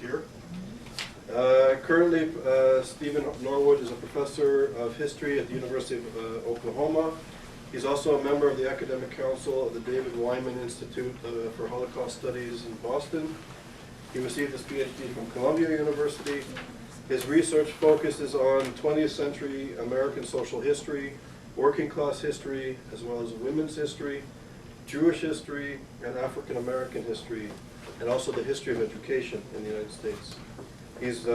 here. Currently, Stephen Norwood is a professor of history at the University of Oklahoma. He's also a member of the Academic Council of the David Wyman Institute for Holocaust Studies in Boston. He received his PhD from Columbia University. His research focuses on 20th century American social history, working class history, as well as women's history, Jewish history, and African American history, and also the history of education in the United States. He's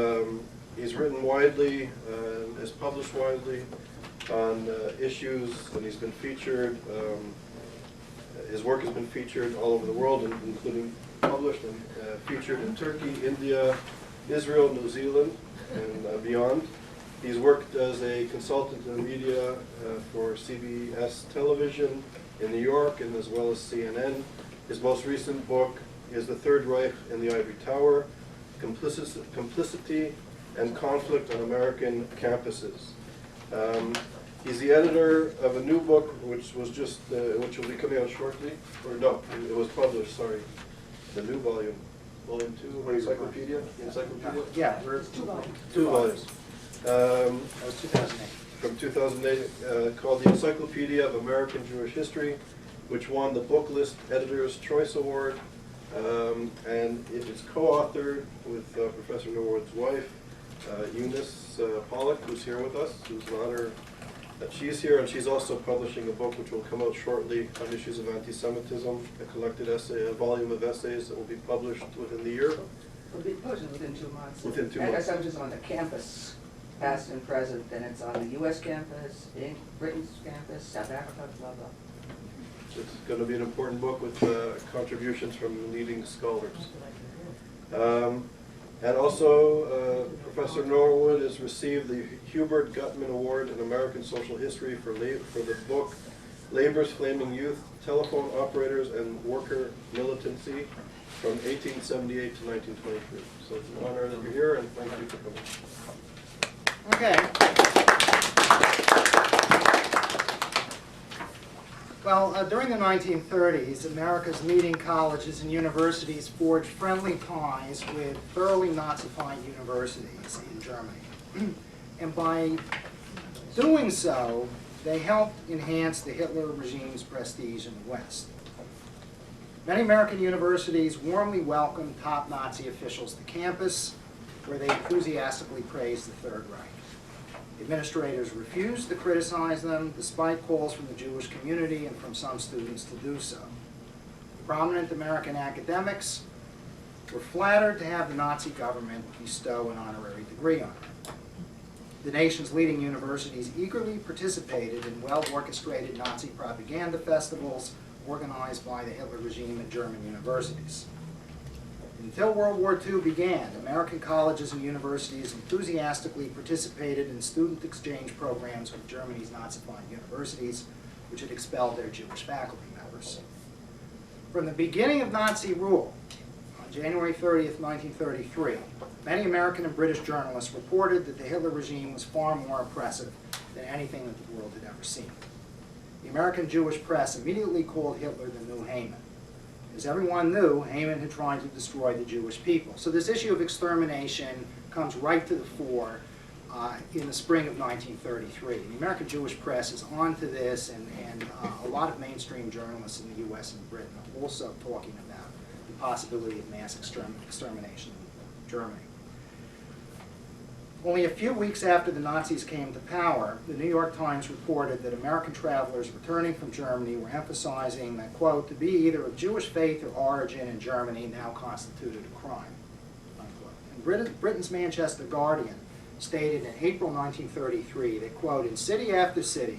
written widely, has published widely on issues, and he's been featured. His work has been featured all over the world, including published and featured in Turkey, India, Israel, New Zealand, and beyond. He's worked as a consultant in media for CBS television in New York, and as well as CNN. His most recent book is The Third Reich in the Ivory Tower, Complicity and Conflict on American Campuses. He's the editor of a new book, which was just, which will be coming out shortly, or no, it was published, sorry, the new volume, volume 2, encyclopedia? Encyclopedia? Yeah, we're two volumes. Two volumes. That was 2008. From 2008, called The Encyclopedia of American Jewish History, which won the Book List Editor's Choice Award, and it is co-authored with Professor Norwood's wife, YIISA Pollock, who's here with us. It was an honor that she's here, and she's also publishing a book which will come out shortly on issues of anti-Semitism, a collected essay, a volume of essays that will be published within the year. It'll be published within 2 months. Within 2 I months. guess I'm just on the campus, past and present, and it's on the U.S. campus, Britain's campus, South Africa, blah, blah. It's going to be an important book with contributions from leading scholars. And also, Professor Norwood has received the Hubert Gutman Award in American Social History for the book Labor's Flaming Youth, Telephone Operators and Worker Militancy from 1878 to 1923. So it's an honor that you're here, and thank you for coming. Okay. Well, during the 1930s, America's leading colleges and universities forged friendly ties with thoroughly Nazified universities in Germany. And by doing so, they helped enhance the Hitler regime's prestige in the West. Many American universities warmly welcomed top Nazi officials to campus, where they enthusiastically praised the Third Reich. Administrators refused to criticize them, despite calls from the Jewish community and from some students to do so. Prominent American academics were flattered to have the Nazi government bestow an honorary degree on them. The nation's leading universities eagerly participated in well-orchestrated Nazi propaganda festivals organized by the Hitler regime at German universities. Until World War II began, American colleges and universities enthusiastically participated in student exchange programs with Germany's Nazified universities, which had expelled their Jewish faculty members. From the beginning of Nazi rule, on January 30th, 1933, many American and British journalists reported that the Hitler regime was far more oppressive than anything that the world had ever seen. The American Jewish press immediately called Hitler the new Haman. As everyone knew, Haman had tried to destroy the Jewish people. So this issue of extermination comes right to the fore in the spring of 1933. The American Jewish press is onto this, and a lot of mainstream journalists in the U.S. and Britain are also talking about the possibility of mass extermination in Germany. Only a few weeks after the Nazis came to power, the New York Times reported that American travelers returning from Germany were emphasizing that, quote, to be either of Jewish faith or origin in Germany now constituted a crime, unquote. And Britain's Manchester Guardian stated in April 1933 that, quote, in city after city,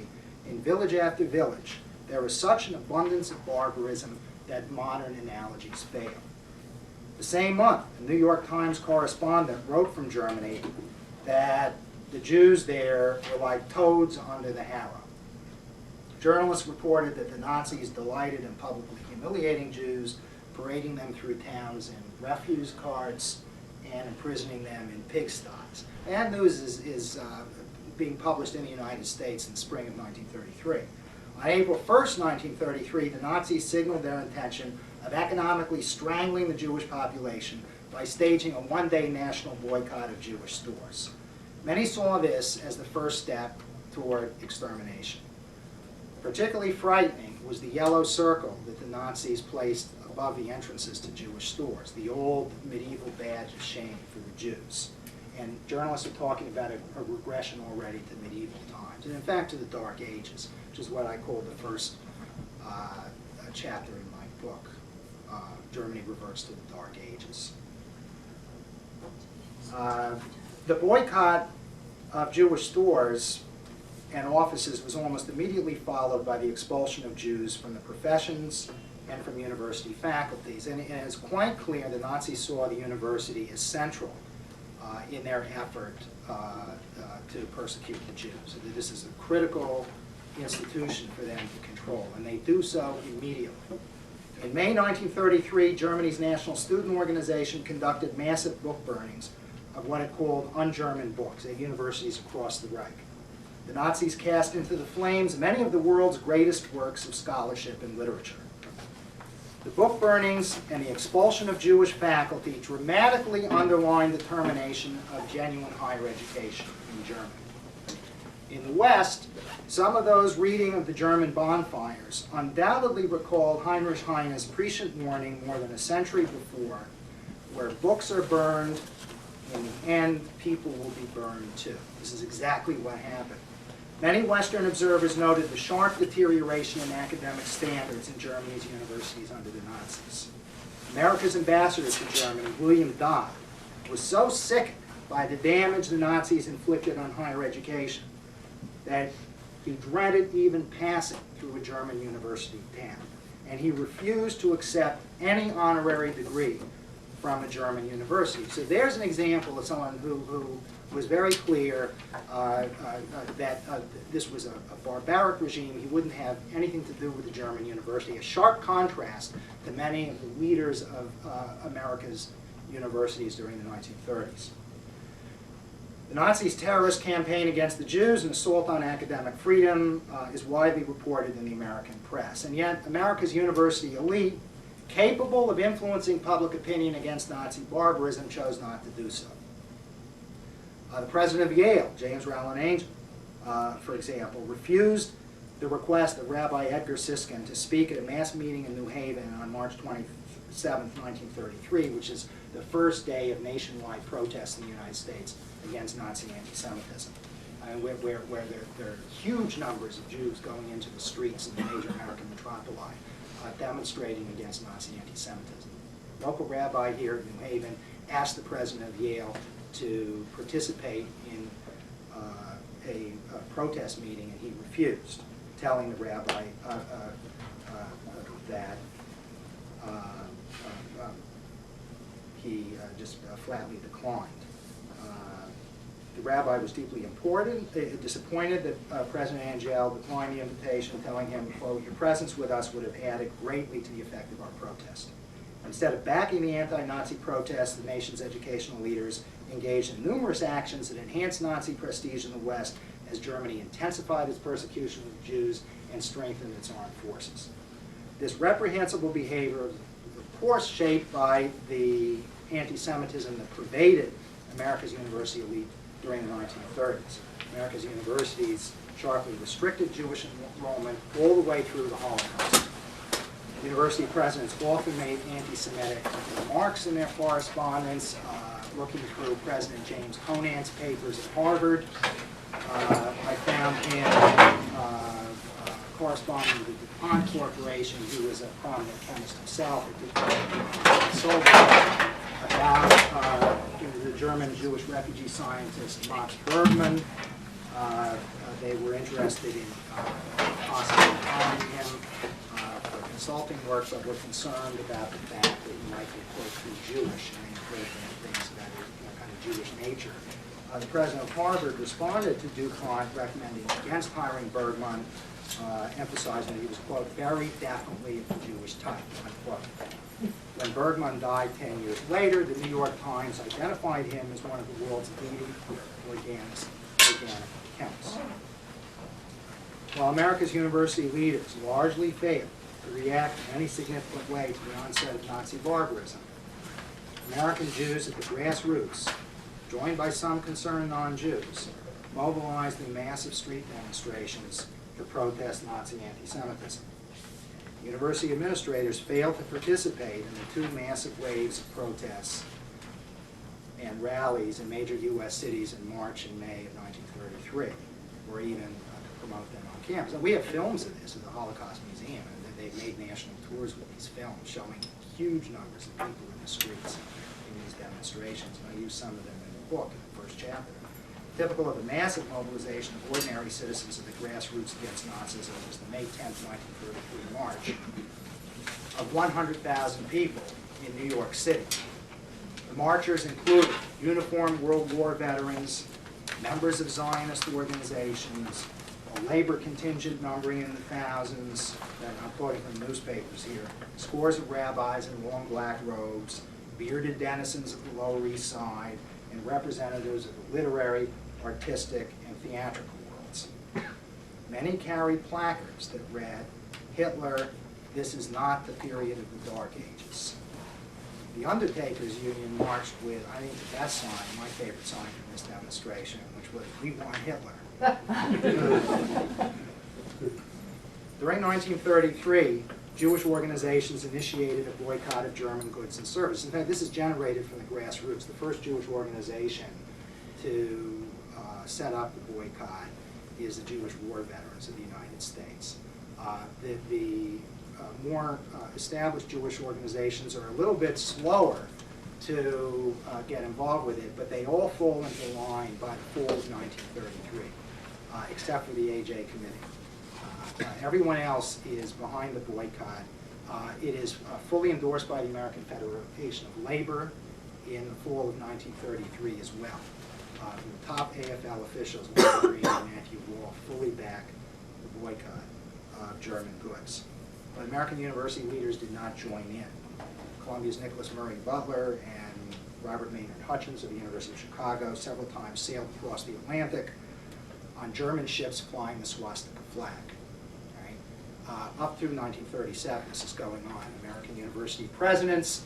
in village after village, there is such an abundance of barbarism that modern analogies fail. The same month, a New York Times correspondent wrote from Germany that the Jews there were like toads under the harrow. Journalists reported that the Nazis delighted in publicly humiliating Jews, parading them through towns in refuse carts, and imprisoning them in pigsties. That news is being published in the United States in the spring of 1933. On April 1st, 1933, the Nazis signaled their intention of economically strangling the Jewish population by staging a one-day national boycott of Jewish stores. Many saw this as the first step toward extermination. Particularly frightening was the yellow circle that the Nazis placed above the entrances to Jewish stores, the old medieval badge of shame for the Jews. And journalists are talking about a regression already to medieval times, and in fact to the Dark Ages, which is what I call the first chapter in my book. Germany reverts to the Dark Ages. The boycott of Jewish stores and offices was almost immediately followed by the expulsion of Jews from the professions and from university faculties. And it's quite clear the Nazis saw the university as central in their effort to persecute the Jews. So that this is a critical institution for them to control, and they do so immediately. In May 1933, Germany's National Student Organization conducted massive book burnings of what it called un-German books at universities across the Reich. The Nazis cast into the flames many of the world's greatest works of scholarship and literature. The book burnings and the expulsion of Jewish faculty dramatically underlined the termination of genuine higher education in Germany. In the West, some of those reading of the German bonfires undoubtedly recalled Heinrich Heine's prescient warning more than a century before, where books are burned, in the end, people will be burned too. This is exactly what happened. Many Western observers noted the sharp deterioration in academic standards in Germany's universities under the Nazis. America's ambassador to Germany, William Dodd, was so sickened by the damage the Nazis inflicted on higher education that he dreaded even passing through a German university town, and he refused to accept any honorary degree from a German university. So there's an example of someone who was very clear that this was a barbaric regime. He wouldn't have anything to do with the German university. A sharp contrast to many of the leaders of America's universities during the 1930s. The Nazis' terrorist campaign against the Jews and assault on academic freedom is widely reported in the American press. And yet, America's university elite, capable of influencing public opinion against Nazi barbarism, chose not to do so. The president of Yale, James Rowland Angel, for example, refused the request of Rabbi Edgar Siskin to speak at a mass meeting in New Haven on March 27, 1933, which is the first day of nationwide protests in the United States against Nazi anti-Semitism, where there are huge numbers of Jews going into the streets in the major American metropoli demonstrating against Nazi anti-Semitism. Local rabbi here in New Haven asked the president of Yale to participate in a protest meeting, and he refused, telling the rabbi that he just flatly declined. The rabbi was deeply disappointed that President Angel declined the invitation, telling him, quote, "Your presence with us would have added greatly to the effect of our protest." Instead of backing the anti-Nazi protests, the nation's educational leaders engaged in numerous actions that enhanced Nazi prestige in the West as Germany intensified its persecution of the Jews and strengthened its armed forces. This reprehensible behavior was, of course, shaped by the anti-Semitism that pervaded America's university elite during the 1930s. America's universities sharply restricted Jewish enrollment all the way through the Holocaust. University presidents often made anti-Semitic remarks in their correspondence. Looking through President James Conant's papers at Harvard, I found him corresponding with the DuPont Corporation, who was a prominent chemist himself, about the German Jewish refugee scientist Max Bergman. They were interested in possibly hiring him for consulting work, but were concerned about the fact that he might be, quote, too Jewish, and they heard things about his kind of Jewish nature. The president of Harvard responded to DuPont, recommending against hiring Bergman, emphasizing that he was, quote, very definitely of the Jewish type, unquote. When Bergman died 10 years later, the New York Times identified him as one of the world's leading organic chemists. While America's university leaders largely failed to react in any significant way to the onset of Nazi barbarism, American Jews at the grassroots, joined by some concerned non-Jews, mobilized in massive street demonstrations to protest Nazi anti-Semitism. University administrators failed to participate in the two massive waves of protests and rallies in major U.S. cities in March and May of 1933, or even to promote them on campus. And we have films of this at the Holocaust Museum, and they've made national tours with these films showing huge numbers of people in the streets in these demonstrations. And I use some of them in the book, in the first chapter. Typical of the massive mobilization of ordinary citizens of the grassroots against Nazism was the May 10, 1933 march of 100,000 people in New York City. The marchers included uniformed World War veterans, members of Zionist organizations, a labor contingent numbering in the thousands, that I'm quoting from newspapers here, scores of rabbis in long black robes, bearded denizens of the Lower East Side, and representatives of the literary, artistic, and theatrical worlds. Many carried placards that read, "Hitler, this is not the period of the Dark Ages." The Undertakers Union marched with, I think, the best sign, my favorite sign from this demonstration, which was, "We want Hitler." During 1933, Jewish organizations initiated a boycott of German goods and services. In fact, this is generated from the grassroots. The first Jewish organization to set up the boycott is the Jewish War Veterans of the United States. The more established Jewish organizations are a little bit slower to get involved with it, but they all fall into line by the fall of 1933, except for the AJ Committee. Everyone else is behind the boycott. It is fully endorsed by the American Federation of Labor in the fall of 1933 as well. The top AFL officials, Larry Green and Matthew Wall, fully back the boycott of German goods. But American university leaders did not join in. Columbia's Nicholas Murray Butler and Robert Maynard Hutchins of the University of Chicago several times sailed across the Atlantic on German ships flying the swastika flag. Up through 1937, this is going on. American university presidents,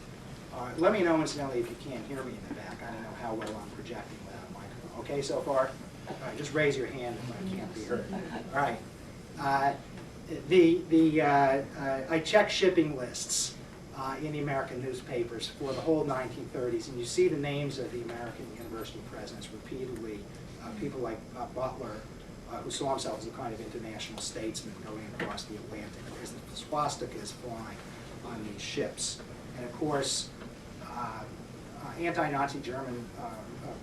let me know incidentally if you can't hear me in the back. I don't know how well I'm projecting without a microphone. Okay so far? All right, just raise your hand if I can't be heard. All right. I checked shipping lists in the American newspapers for the whole 1930s, and you see the names of the American university presidents repeatedly. People like Butler, who saw himself as a kind of international statesman going across the Atlantic, as the swastika is flying on these ships. And of course, anti-Nazi German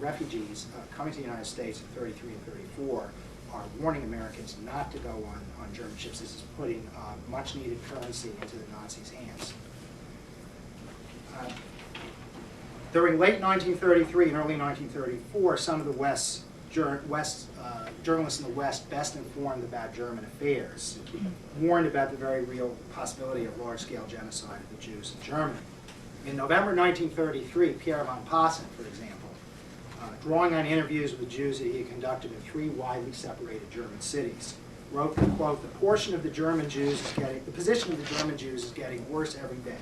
refugees coming to the United States in 33 and 34 are warning Americans not to go on German ships. This is putting much needed currency into the Nazis' hands. During late 1933 and early 1934, some of the journalists in the West best informed about German affairs warned about the very real possibility of large-scale genocide of the Jews in Germany. In November 1933, Pierre von Passen, for example, drawing on interviews with Jews that he had conducted in 3 widely separated German cities, wrote that, quote, the position of the German Jews is getting worse every day.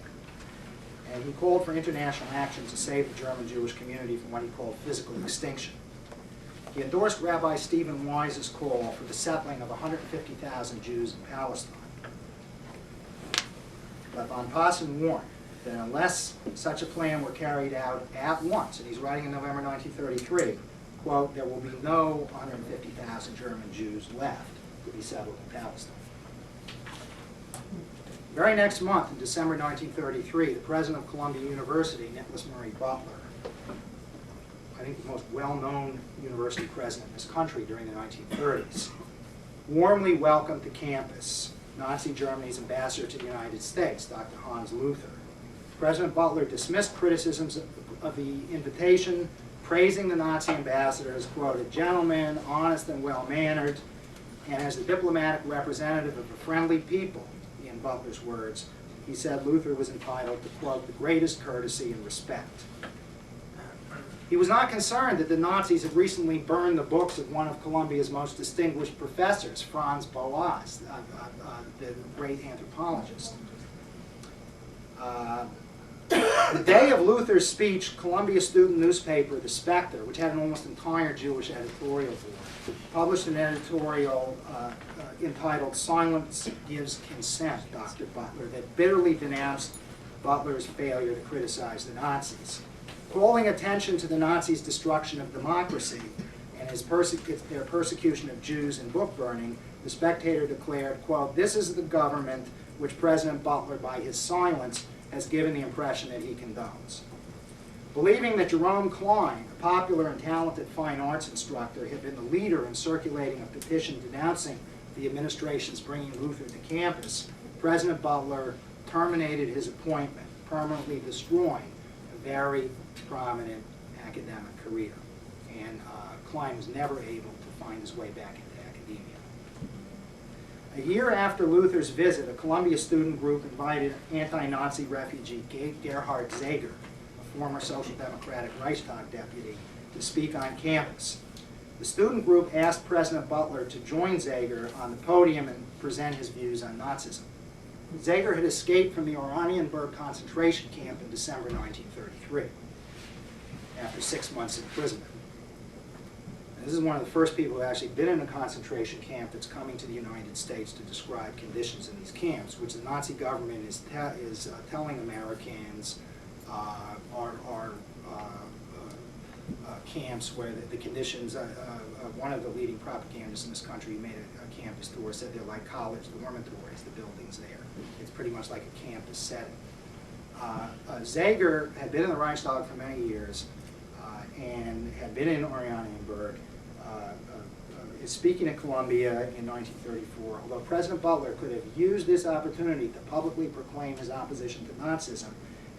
And he called for international action to save the German Jewish community from what he called physical extinction. He endorsed Rabbi Stephen Wise's call for the settling of 150,000 Jews in Palestine. But von Passen warned that unless such a plan were carried out at once, and he's writing in November 1933, quote, there will be no 150,000 German Jews left to be settled in Palestine. The very next month, in December 1933, the president of Columbia University, Nicholas Murray Butler, I think the most well-known university president in this country during the 1930s, warmly welcomed to campus Nazi Germany's ambassador to the United States, Dr. Hans Luther. President Butler dismissed criticisms of the invitation, praising the Nazi ambassador as, quote, a gentleman, honest and well-mannered, and as the diplomatic representative of a friendly people, in Butler's words, he said Luther was entitled to, quote, the greatest courtesy and respect. He was not concerned that the Nazis had recently burned the books of one of Columbia's most distinguished professors, Franz Boas, the great anthropologist. The day of Luther's speech, Columbia student newspaper, The Spectre, which had an almost entire Jewish editorial board, published an editorial entitled "Silence Gives Consent, Dr. Butler," that bitterly denounced Butler's failure to criticize the Nazis. Calling attention to the Nazis' destruction of democracy and their persecution of Jews and book burning, The Spectator declared, quote, "This is the government which President Butler, by his silence, has given the impression that he condones." Believing that Jerome Klein, a popular and talented fine arts instructor, had been the leader in circulating a petition denouncing the administration's bringing Luther to campus, President Butler terminated his appointment, permanently destroying a very prominent academic career. And Klein was never able to find his way back into academia. A year after Luther's visit, a Columbia student group invited anti-Nazi refugee Gerhard Zager, a former Social Democratic Reichstag deputy, to speak on campus. The student group asked President Butler to join Zager on the podium and present his views on Nazism. Zager had escaped from the Oranienburg concentration camp in December 1933, after 6 months imprisonment. This is one of the first people who actually been in a concentration camp that's coming to the United States to describe conditions in these camps, which the Nazi government is telling Americans are camps where the conditions, one of the leading propagandists in this country who made a campus tour said they're like college dormitories, the buildings there. It's pretty much like a campus setting. Zager had been in the Reichstag for many years and had been in Oranienburg, is speaking at Columbia in 1934. Although President Butler could have used this opportunity to publicly proclaim his opposition to Nazism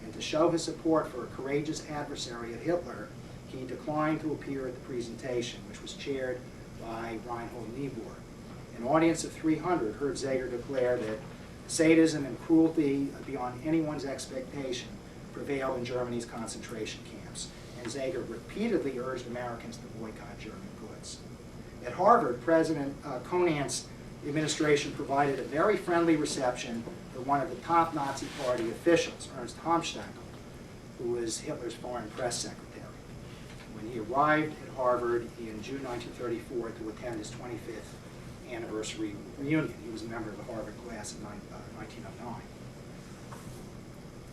and to show his support for a courageous adversary of Hitler, he declined to appear at the presentation, which was chaired by Reinhold Niebuhr. An audience of 300 heard Zager declare that sadism and cruelty beyond anyone's expectation prevailed in Germany's concentration camps, and Zager repeatedly urged Americans to boycott German goods. At Harvard, President Conant's administration provided a very friendly reception for one of the top Nazi Party officials, Ernst Homstangl, who was Hitler's foreign press secretary. When he arrived at Harvard in June 1934 to attend his 25th anniversary reunion, he was a member of the Harvard class in 1909.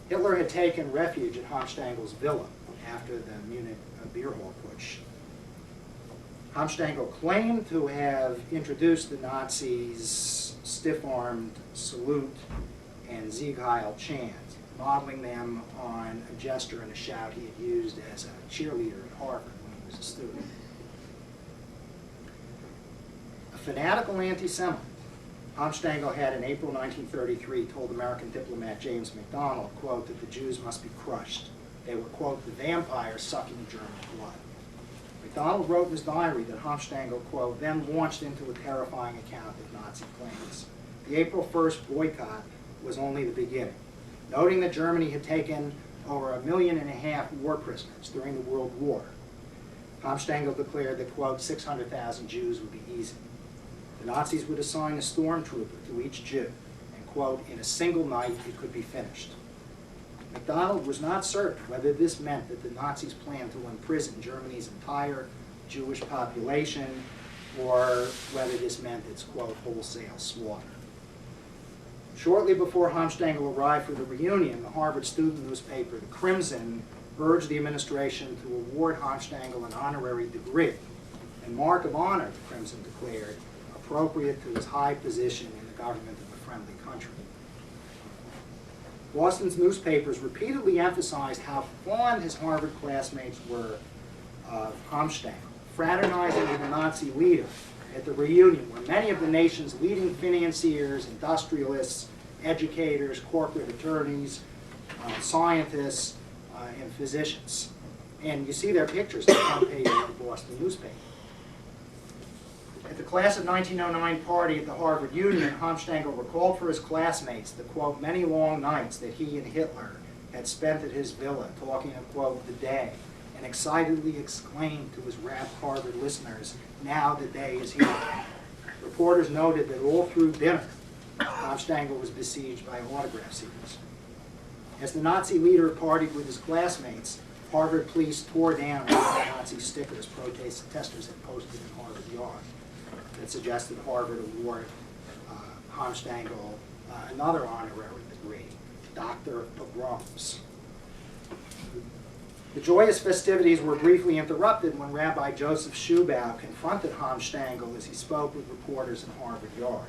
Hitler had taken refuge at Homstangl's villa after the Munich beer hall putsch. Homstangl claimed to have introduced the Nazis' stiff-armed salute and Sieg Heil chant, modeling them on a gesture and a shout he had used as a cheerleader at Harvard when he was a student. A fanatical anti-Semite, Homstangl had in April 1933 told American diplomat James MacDonald, quote, that the Jews must be crushed. They were, quote, the vampires sucking German blood. MacDonald wrote in his diary that Homstangl, quote, then launched into a terrifying account of Nazi plans. The April 1st boycott was only the beginning. Noting that Germany had taken over 1.5 million war prisoners during the World War, Homstangl declared that, quote, 600,000 Jews would be easy. The Nazis would assign a stormtrooper to each Jew, and, quote, in a single night it could be finished. MacDonald was not certain whether this meant that the Nazis planned to imprison Germany's entire Jewish population, or whether this meant its, quote, wholesale slaughter. Shortly before Homstangl arrived for the reunion, the Harvard student newspaper, The Crimson, urged the administration to award Homstangl an honorary degree, a mark of honor, The Crimson declared, appropriate to his high position in the government of a friendly country. Boston's newspapers repeatedly emphasized how fond his Harvard classmates were of Homstangl, fraternizing with the Nazi leader at the reunion, where many of the nation's leading financiers, industrialists, educators, corporate attorneys, scientists, and physicians. And you see their pictures on the front page of the Boston newspaper. At the class of 1909 party at the Harvard Union, Homstangl recalled for his classmates the, quote, many long nights that he and Hitler had spent at his villa talking of, quote, the day, and excitedly exclaimed to his rapt Harvard listeners, now the day is here. Reporters noted that all through dinner, Homstangl was besieged by autograph seekers. As the Nazi leader partied with his classmates, Harvard police tore down Nazi stickers protesters had posted in Harvard Yard that suggested Harvard award Homstangl another honorary degree, Doctor of Pogroms. The joyous festivities were briefly interrupted when Rabbi Joseph Shubaugh confronted Homstangl as he spoke with reporters in Harvard Yard.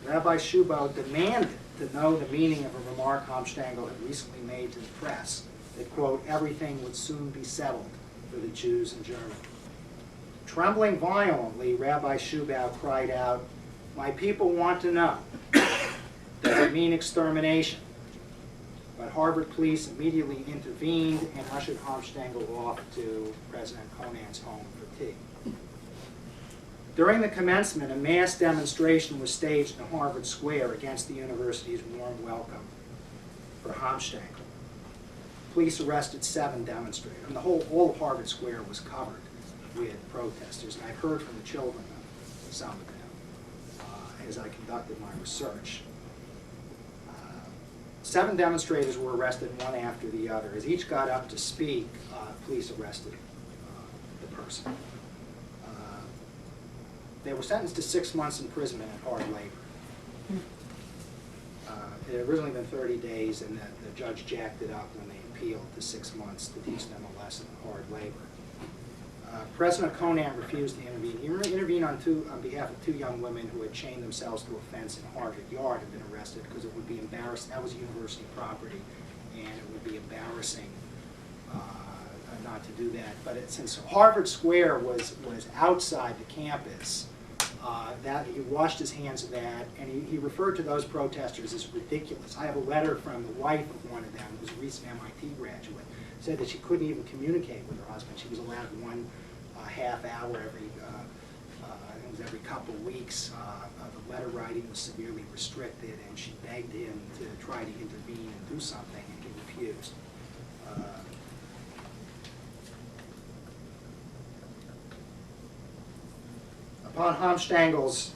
Rabbi Shubaugh demanded to know the meaning of a remark Homstangl had recently made to the press, that, quote, everything would soon be settled for the Jews in Germany. Trembling violently, Rabbi Shubaugh cried out, "My people want to know. Does it mean extermination?" But Harvard police immediately intervened and ushered Homstangl off to President Conant's home for tea. During the commencement, a mass demonstration was staged in Harvard Square against the university's warm welcome for Homstangl. Police arrested 7 demonstrators, and all of Harvard Square was covered with protesters. And I've heard from the children of some of them as I conducted my research. 7 demonstrators were arrested, one after the other. As each got up to speak, police arrested the person. They were sentenced to 6 months imprisonment at hard labor. It had originally been 30 days, and the judge jacked it up when they appealed to 6 months to teach them a lesson of hard labor. President Conant refused to intervene. He intervened on behalf of 2 young women who had chained themselves to a fence in Harvard Yard and been arrested because it would be embarrassing. That was university property, and it would be embarrassing not to do that. But since Harvard Square was outside the campus, that he washed his hands of that, and he referred to those protesters as ridiculous. I have a letter from the wife of one of them, who was a recent MIT graduate, said that she couldn't even communicate with her husband. She was allowed one half hour every couple of weeks. The letter writing was severely restricted, and she begged him to try to intervene and do something, and he refused. Upon Homstangl's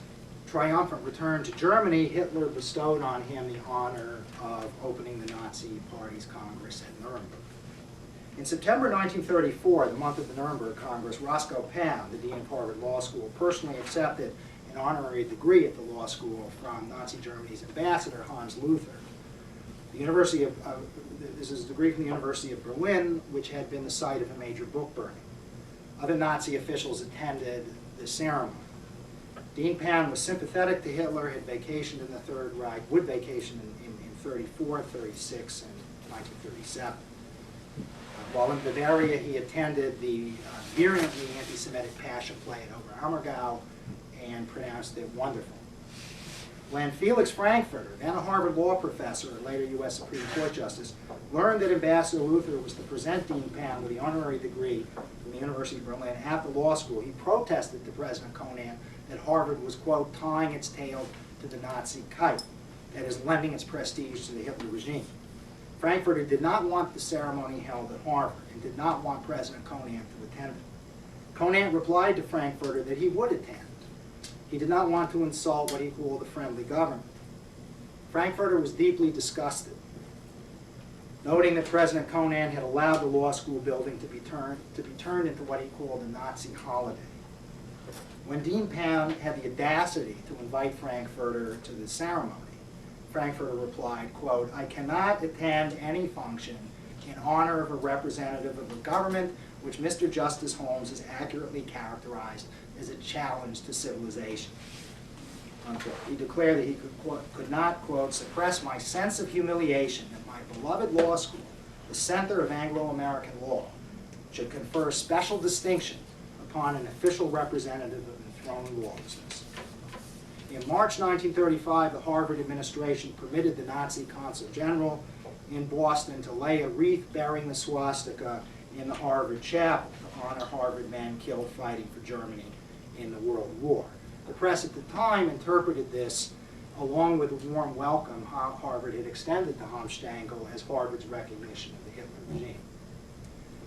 triumphant return to Germany, Hitler bestowed on him the honor of opening the Nazi Party's Congress at Nuremberg. In September 1934, the month of the Nuremberg Congress, Roscoe Pound, the dean of Harvard Law School, personally accepted an honorary degree at the law school from Nazi Germany's ambassador, Hans Luther. This is a degree from the University of Berlin, which had been the site of a major book burning. Other Nazi officials attended the ceremony. Dean Pound was sympathetic to Hitler, had vacationed in the Third Reich, would vacation in 34, 36, and 1937. While in Bavaria, he attended the virulently anti-Semitic passion play at Oberammergau and pronounced it wonderful. When Felix Frankfurter, then a Harvard law professor and later U.S. Supreme Court Justice, learned that Ambassador Luther was to present Dean Pound with the honorary degree from the University of Berlin at the law school, he protested to President Conant that Harvard was, quote, tying its tail to the Nazi kite, that is, lending its prestige to the Hitler regime. Frankfurter did not want the ceremony held at Harvard and did not want President Conant to attend it. Conant replied to Frankfurter that he would attend. He did not want to insult what he called the friendly government. Frankfurter was deeply disgusted, noting that President Conant had allowed the law school building to be turned into what he called a Nazi holiday. When Dean Pound had the audacity to invite Frankfurter to the ceremony, Frankfurter replied, quote, I cannot attend any function in honor of a representative of a government which Mr. Justice Holmes has accurately characterized as a challenge to civilization. Unquote. He declared that he could not, quote, suppress my sense of humiliation that my beloved law school, the center of Anglo-American law, should confer special distinction upon an official representative of enthroned lawlessness. In March 1935, the Harvard administration permitted the Nazi consul general in Boston to lay a wreath bearing the swastika in the Harvard chapel to honor Harvard men killed fighting for Germany in the World War. The press at the time interpreted this, along with a warm welcome Harvard had extended to Homstangl, as Harvard's recognition of the Hitler regime.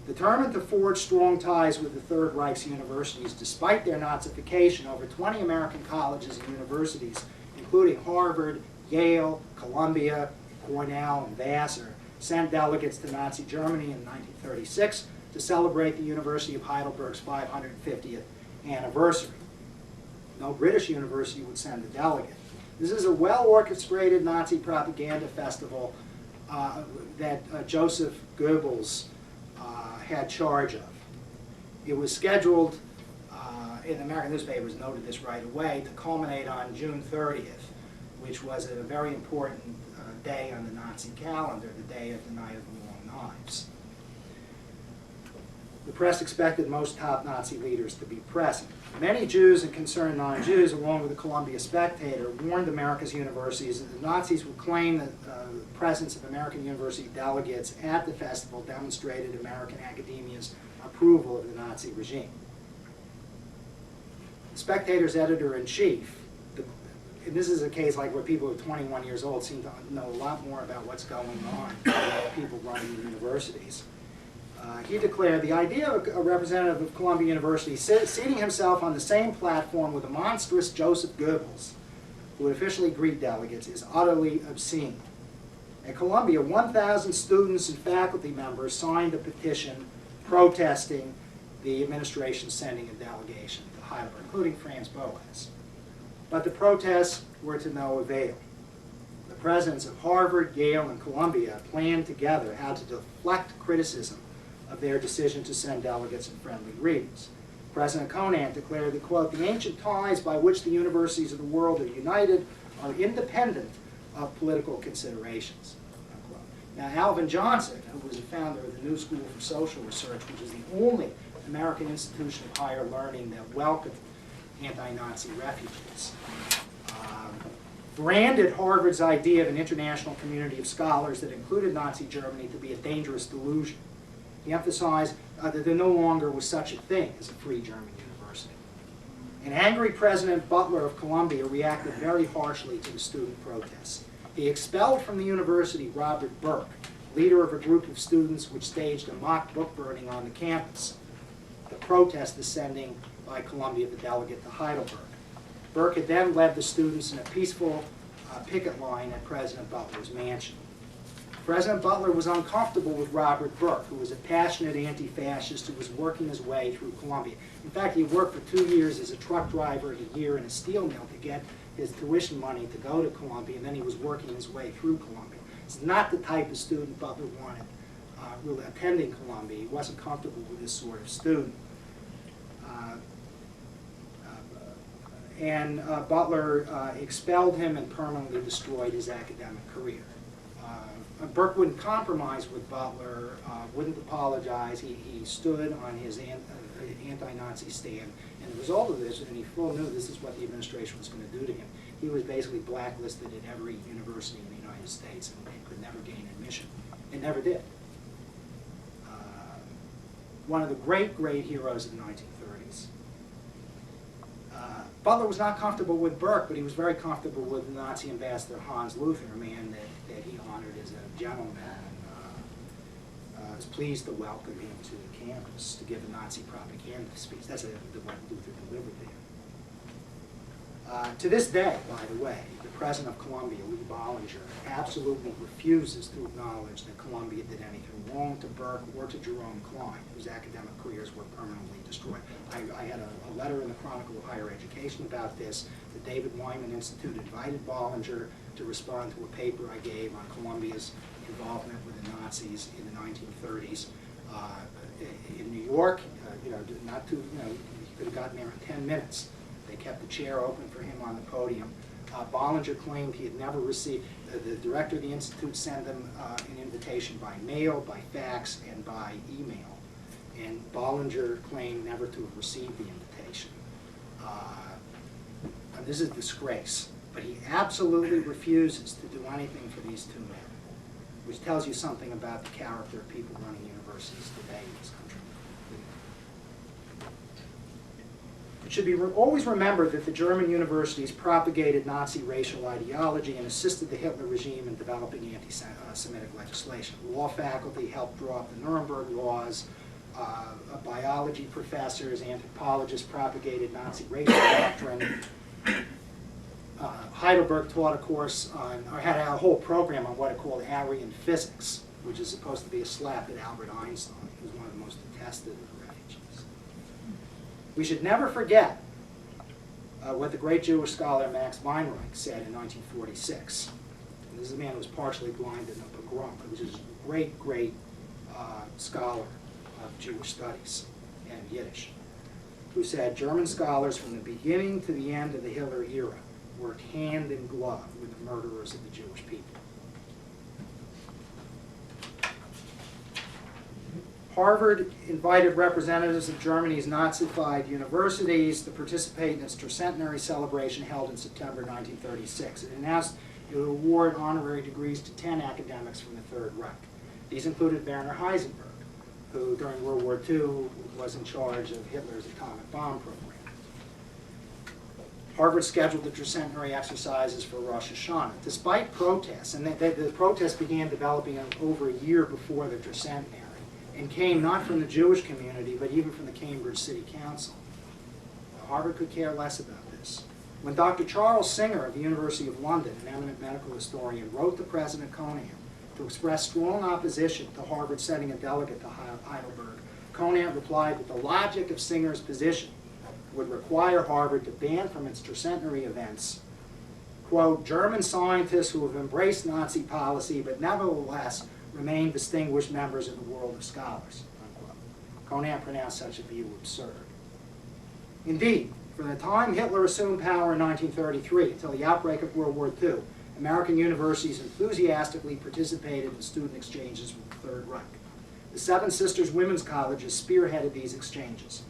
Determined to forge strong ties with the Third Reich's universities, despite their Nazification, over 20 American colleges and universities, including Harvard, Yale, Columbia, Cornell, and Vassar, sent delegates to Nazi Germany in 1936 to celebrate the University of Heidelberg's 550th anniversary. No British university would send a delegate. This is a well-orchestrated Nazi propaganda festival that Joseph Goebbels had charge of. It was scheduled, in American newspapers noted this right away, to culminate on June 30th, which was a very important day on the Nazi calendar, the day of the Night of the Long Knives. The press expected most top Nazi leaders to be present. Many Jews and concerned non-Jews, along with the Columbia Spectator, warned America's universities that the Nazis would claim that the presence of American university delegates at the festival demonstrated American academia's approval of the Nazi regime. The Spectator's editor-in-chief, and this is a case like where people who are 21 years old seem to know a lot more about what's going on than people running universities. He declared the idea of a representative of Columbia University seating himself on the same platform with the monstrous Joseph Goebbels, who would officially greet delegates, is utterly obscene. At Columbia, 1,000 students and faculty members signed a petition protesting the administration sending a delegation to Heidelberg, including Franz Boas. But the protests were to no avail. The presidents of Harvard, Yale, and Columbia planned together how to deflect criticism of their decision to send delegates and friendly greetings. President Conant declared that, quote, the ancient ties by which the universities of the world are united are independent of political considerations, unquote. Now, Alvin Johnson, who was the founder of the New School for Social Research, which is the only American institution of higher learning that welcomed anti-Nazi refugees, branded Harvard's idea of an international community of scholars that included Nazi Germany to be a dangerous delusion. He emphasized that there no longer was such a thing as a free German university. An angry President Butler of Columbia reacted very harshly to the student protests. He expelled from the university Robert Burke, leader of a group of students which staged a mock book burning on the campus. The protest is sending by Columbia the delegate to Heidelberg. Burke had then led the students in a peaceful picket line at President Butler's mansion. President Butler was uncomfortable with Robert Burke, who was a passionate anti-fascist who was working his way through Columbia. In fact, he worked for 2 years as a truck driver and a year in a steel mill to get his tuition money to go to Columbia, and then he was working his way through Columbia. It's not the type of student Butler wanted really attending Columbia. He wasn't comfortable with this sort of student. Butler expelled him and permanently destroyed his academic career. Burke wouldn't compromise with Butler, wouldn't apologize. He stood on his anti-Nazi stand. And the result of this, and he fully knew this is what the administration was going to do to him, he was basically blacklisted at every university in the United States and could never gain admission. And never did. One of the great, great heroes of the 1930s. Butler was not comfortable with Burke, but he was very comfortable with Nazi ambassador Hans Luther, a man that he honored as a gentleman, and was pleased to welcome him to the campus to give a Nazi propaganda speech. That's the one Luther delivered there. To this day, by the way, the president of Columbia, Lee Bollinger, absolutely refuses to acknowledge that Columbia did anything wrong to Burke or to Jerome Klein, whose academic careers were permanently destroyed. I had a letter in the Chronicle of Higher Education about this. The David Wyman Institute invited Bollinger to respond to a paper I gave on Columbia's involvement with the Nazis in the 1930s. In New York, he could have gotten there in 10 minutes. They kept the chair open for him on the podium. Bollinger claimed he had never received, the director of the Institute sent him an invitation by mail, by fax, and by email. And Bollinger claimed never to have received the invitation. And this is a disgrace. But he absolutely refuses to do anything for these two men, which tells you something about the character of people running universities today in this country. It should be always remembered that the German universities propagated Nazi racial ideology and assisted the Hitler regime in developing anti-Semitic legislation. Law faculty helped draw up the Nuremberg laws. Biology professors, anthropologists propagated Nazi racial doctrine. Heidelberg taught a course on, or had a whole program on what it called Aryan physics, which is supposed to be a slap at Albert Einstein, who's one of the most detested of the refugees. We should never forget what the great Jewish scholar Max Weinreich said in 1946. And this is a man who was partially blind in a pogrom, but was a great, great scholar of Jewish studies and Yiddish, who said, German scholars from the beginning to the end of the Hitler era worked hand in glove with the murderers of the Jewish people. Harvard invited representatives of Germany's Nazified universities to participate in its tercentenary celebration held in September 1936. It announced it would award honorary degrees to 10 academics from the Third Reich. These included Werner Heisenberg, who during World War II was in charge of Hitler's atomic bomb program. Harvard scheduled the tercentenary exercises for Rosh Hashanah. Despite protests, and the protests began developing over a year before the tercentenary, and came not from the Jewish community, but even from the Cambridge City Council. Harvard could care less about this. When Dr. Charles Singer of the University of London, an eminent medical historian, wrote to President Conant to express strong opposition to Harvard sending a delegate to Heidelberg, Conant replied that the logic of Singer's position would require Harvard to ban from its tercentenary events, quote, German scientists who have embraced Nazi policy but nevertheless remain distinguished members of the world of scholars, unquote. Conant pronounced such a view absurd. Indeed, from the time Hitler assumed power in 1933 until the outbreak of World War II, American universities enthusiastically participated in student exchanges with the Third Reich. The Seven Sisters Women's Colleges spearheaded these exchanges.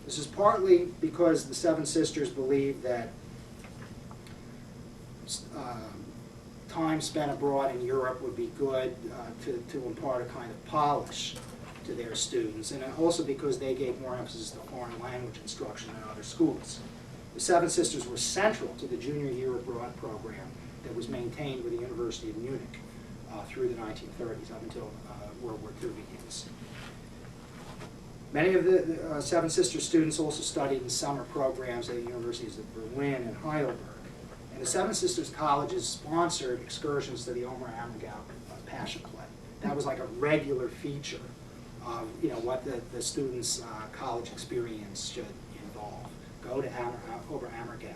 This is partly because the Seven Sisters believed that time spent abroad in Europe would be good to impart a kind of polish to their students, and also because they gave more emphasis to foreign language instruction than other schools. The Seven Sisters were central to the junior year abroad program that was maintained with the University of Munich through the 1930s, up until World War II begins. Many of the Seven Sisters students also studied in summer programs at the universities of Berlin and Heidelberg. And the Seven Sisters colleges sponsored excursions to the Omer Ammergau Passion Play. That was like a regular feature of what the students' college experience should involve. Go to Ober Ammergau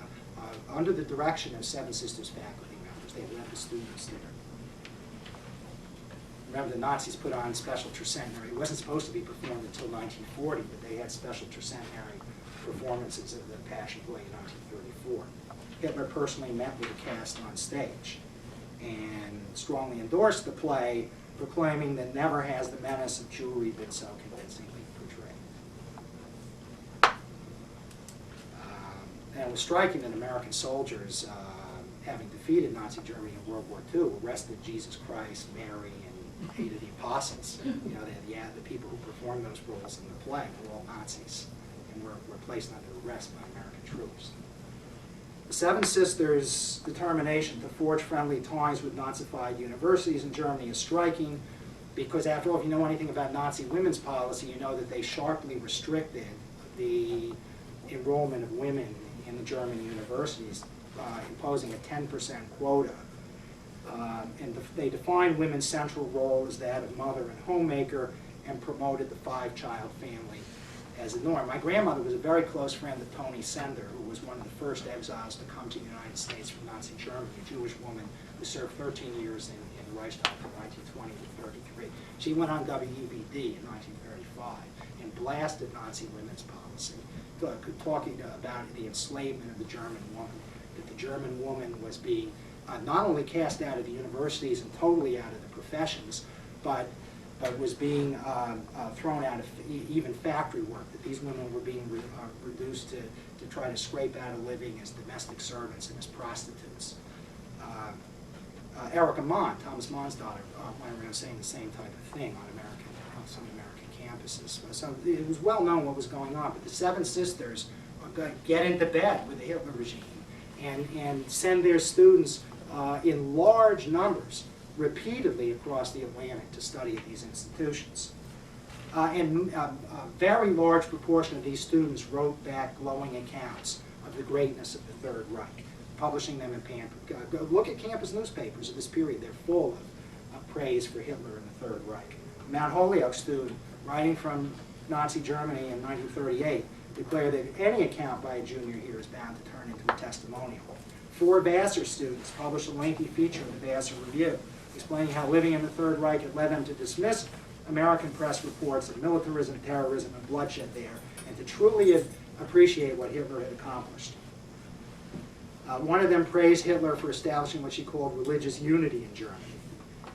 under the direction of Seven Sisters faculty members. They led the students there. Remember, the Nazis put on special tercentenary. It wasn't supposed to be performed until 1940, but they had special tercentenary performances of the Passion Play in 1934. Hitler personally met with the cast on stage and strongly endorsed the play, proclaiming that never has the menace of Jewry been so convincingly portrayed. And it was striking that American soldiers, having defeated Nazi Germany in World War II, arrested Jesus Christ, Mary, and 8 of the apostles. The people who performed those roles in the play were all Nazis and were placed under arrest by American troops. The Seven Sisters' determination to forge friendly ties with Nazified universities in Germany is striking because, after all, if you know anything about Nazi women's policy, you know that they sharply restricted the enrollment of women in the German universities, imposing a 10% quota. And they defined women's central role as that of mother and homemaker and promoted the 5-child family as a norm. My grandmother was a very close friend of Tony Sender, who was one of the first exiles to come to the United States from Nazi Germany, a Jewish woman who served 13 years in the Reichstag from 1920 to 33. She went on WEBD in 1935 and blasted Nazi women's policy, talking about the enslavement of the German woman, that the German woman was being not only cast out of the universities and totally out of the professions, but was being thrown out of even factory work, that these women were being reduced to try to scrape out a living as domestic servants and as prostitutes. Erica Mann, Thomas Mann's daughter, went around saying the same type of thing on some American campuses. So it was well known what was going on, but the Seven Sisters get into bed with the Hitler regime and send their students in large numbers repeatedly across the Atlantic to study at these institutions. And a very large proportion of these students wrote back glowing accounts of the greatness of the Third Reich, publishing them in pamphlet. Look at campus newspapers of this period. They're full praise for Hitler and the Third Reich. A Mount Holyoke student, writing from Nazi Germany in 1938, declared that any account by a junior here is bound to turn into a testimonial. 4 Vassar students published a lengthy feature in the Vassar Review, explaining how living in the Third Reich had led them to dismiss American press reports of militarism, terrorism, and bloodshed there, and to truly appreciate what Hitler had accomplished. One of them praised Hitler for establishing what she called religious unity in Germany.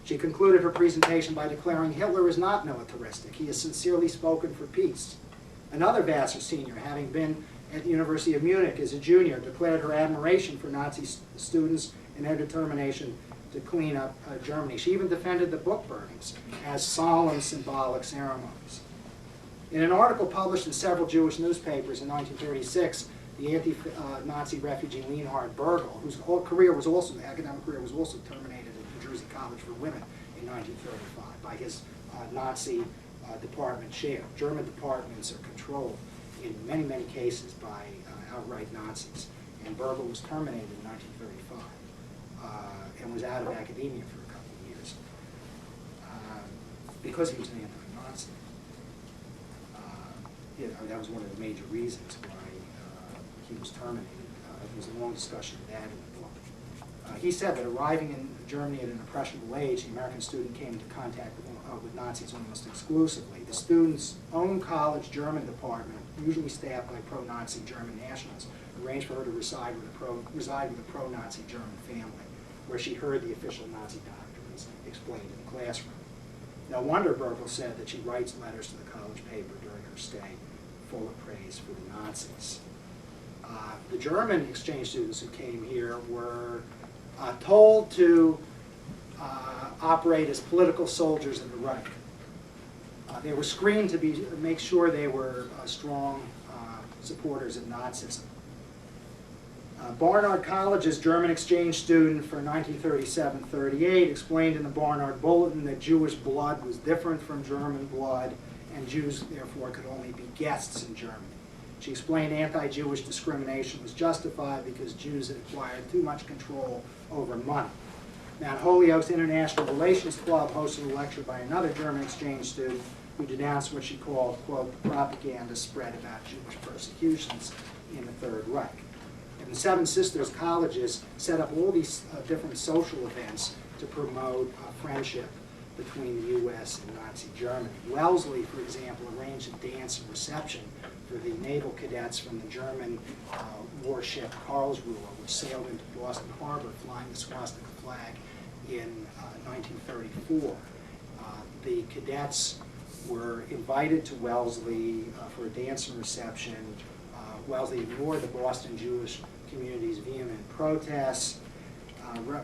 She concluded her presentation by declaring Hitler is not militaristic. He has sincerely spoken for peace. Another Vassar senior, having been at the University of Munich as a junior, declared her admiration for Nazi students and their determination to clean up Germany. She even defended the book burnings as solemn, symbolic ceremonies. In an article published in several Jewish newspapers in 1936, the anti-Nazi refugee Leonhard Bergel, whose academic career was also terminated at New Jersey College for Women in 1935 by his Nazi department chair. German departments are controlled in many, many cases by outright Nazis, and Bergel was terminated in 1935 and was out of academia for a couple of years because he was an anti-Nazi. That was one of the major reasons why he was terminated. There was a long discussion of that in the book. He said that arriving in Germany at an impressionable age, the American student came into contact with Nazis almost exclusively. The student's own college German department, usually staffed by pro-Nazi German nationals, arranged for her to reside with a pro-Nazi German family, where she heard the official Nazi doctrines explained in the classroom. No wonder Bergel said that she writes letters to the college paper during her stay, full of praise for the Nazis. The German exchange students who came here were told to operate as political soldiers in the Reich. They were screened to make sure they were strong supporters of Nazism. Barnard College's German exchange student for 1937-38 explained in the Barnard Bulletin that Jewish blood was different from German blood, and Jews therefore could only be guests in Germany. She explained anti-Jewish discrimination was justified because Jews had acquired too much control over money. Mount Holyoke's International Relations Club hosted a lecture by another German exchange student who denounced what she called, quote, propaganda spread about Jewish persecutions in the Third Reich. And the Seven Sisters colleges set up all these different social events to promote friendship between the U.S. and Nazi Germany. Wellesley, for example, arranged a dance and reception for the naval cadets from the German warship Karlsruhe, which sailed into Boston Harbor flying the swastika flag in 1934. The cadets were invited to Wellesley for a dance and reception. Wellesley ignored the Boston Jewish community's vehement protests.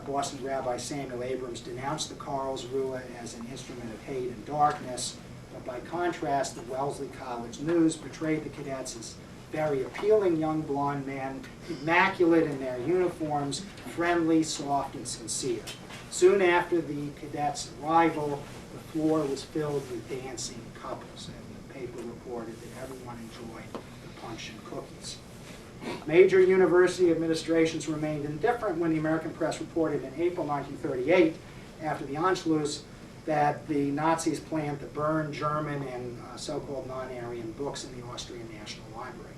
Boston Rabbi Samuel Abrams denounced the Karlsruhe as an instrument of hate and darkness. But by contrast, the Wellesley College News portrayed the cadets as very appealing young blonde men, immaculate in their uniforms, friendly, soft, and sincere. Soon after the cadets' arrival, the floor was filled with dancing couples, and the paper reported that everyone enjoyed the punch and cookies. Major university administrations remained indifferent when the American press reported in April 1938, after the Anschluss, that the Nazis planned to burn German and so-called non-Aryan books in the Austrian National Library.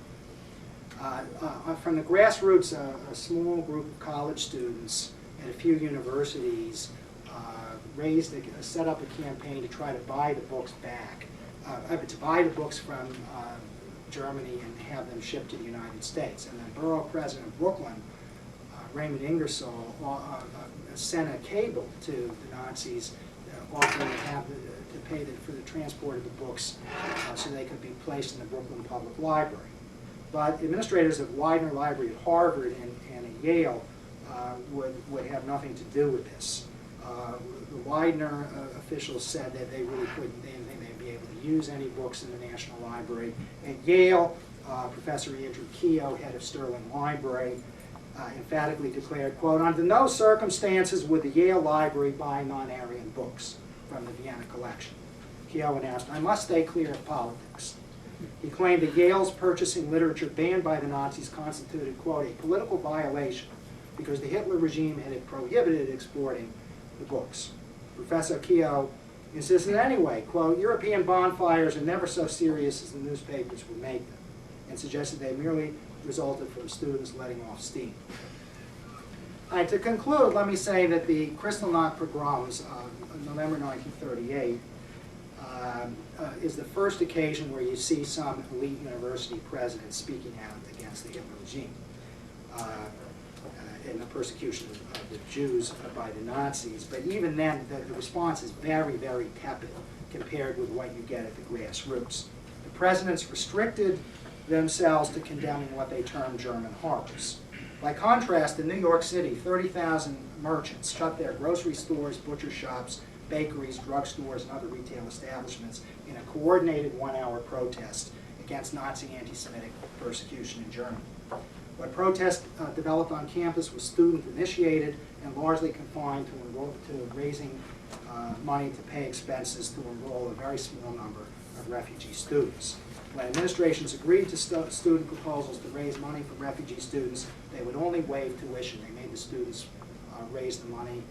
From the grassroots, a small group of college students at a few universities set up a campaign to try to buy the books back, to buy the books from Germany and have them shipped to the United States. And then Borough President of Brooklyn, Raymond Ingersoll, sent a cable to the Nazis offering to pay for the transport of the books so they could be placed in the Brooklyn Public Library. But administrators of Widener Library at Harvard and at Yale would have nothing to do with this. The Widener officials said that they really couldn't, they didn't think they'd be able to use any books in the National Library. At Yale, Professor Andrew Keogh, head of Sterling Library, emphatically declared, quote, under no circumstances would the Yale Library buy non-Aryan books from the Vienna collection. Keogh announced, I must stay clear of politics. He claimed that Yale's purchasing literature banned by the Nazis constituted, quote, a political violation because the Hitler regime had prohibited exporting the books. Professor Keogh insisted anyway, quote, European bonfires are never so serious as the newspapers would make them, and suggested they merely resulted from students letting off steam. To conclude, let me say that the Kristallnacht pogroms of November 1938 is the first occasion where you see some elite university president speaking out against the Hitler regime and the persecution of the Jews by the Nazis. But even then, the response is very, very tepid compared with what you get at the grassroots. The presidents restricted themselves to condemning what they termed German horrors. By contrast, in New York City, 30,000 merchants shut their grocery stores, butcher shops, bakeries, drugstores, and other retail establishments in a coordinated one-hour protest against Nazi anti-Semitic persecution in Germany. What protest developed on campus was student-initiated and largely confined to raising money to pay expenses to enroll a very small number of refugee students. When administrations agreed to student proposals to raise money for refugee students, they would only waive tuition. They made the students raise the money,